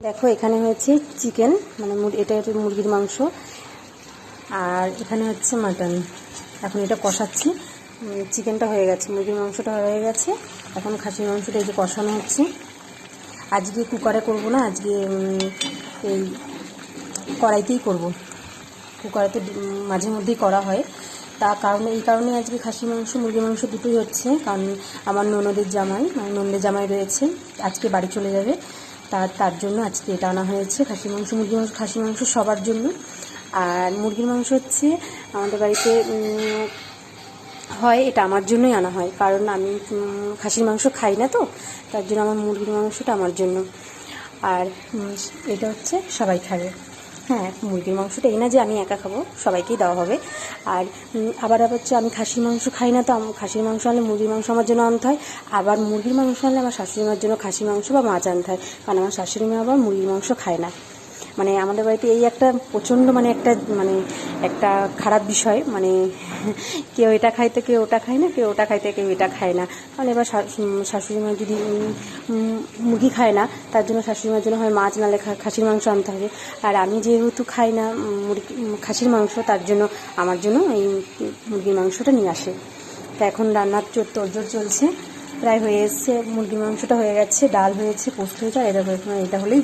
দেখো এখানে হয়েছে চিকেন, মানে এটা হচ্ছে মুরগির মাংস, আর এখানে হচ্ছে মাটন। এখন এটা কষাচ্ছি। চিকেনটা হয়ে গেছে, মুরগির মাংসটা হয়ে গেছে, এখন খাসির মাংসটা এই যে কষানো হচ্ছে। আজকে কুকারে করব না, আজকে এই কড়াইতেই করব। কুকারে তো মাঝে মধ্যেই করা হয়, এই কারণে আজকে খাসি মাংস মুরগির মাংস দুটোই হচ্ছে। কারণ আমার ননদের জামাই রয়েছে, আজকে বাড়ি চলে যাবে, তার জন্য আজকে এটা আনা হয়েছে খাসি মাংস মুরগির মাংস। খাসি মাংস সবার জন্য, আর মুরগির মাংস হচ্ছে আমাদের বাড়িতে হয়, এটা আমার জন্যই আনা হয়, কারণ আমি খাসির মাংস খাই না, তো তার জন্য আমার মুরগির মাংসটা আমার জন্য। আর এটা হচ্ছে সবাই খাবে। হ্যাঁ, মুরগির মাংসটা এই না যে আমি একা খাবো, সবাইকেই দেওয়া হবে। আর আবার হচ্ছে আমি খাসির মাংস খাই না, তো খাসির মাংস আনলে মুরগির মাংস আমার জন্য আনতে হয়। আবার মুরগির মাংস আনলে আমার শাশুড়ি মার জন্য খাসির মাংস বা মাছ আনতে হয়, কারণ আমার শাশুড়ি মা আবার মুরগির মাংস খায় না। মানে আমাদের বাড়িতে এই একটা প্রচণ্ড একটা খারাপ বিষয়, মানে কেউ এটা খায় তো কেউ ওটা খায় না, কেউ ওটা খায় তো কেউ এটা খায় না। কারণ এবার শাশুড়ি মা যদি মুরগি খায় না, তার জন্য শাশুড়ি মার জন্য হয় মাছ নাহলে খাসির মাংস আনতে হবে। আর আমি যেহেতু খাই না খাসির মাংস, তার জন্য আমার জন্য এই মুরগির মাংসটা নিয়ে আসে। তা এখন রান্নার তোড়জোড় চলছে, প্রায় হয়ে এসছে। মুরগির মাংসটা হয়ে গেছে, ডাল হয়েছে, পোস্ত হয়েছে, আর এটা হলেই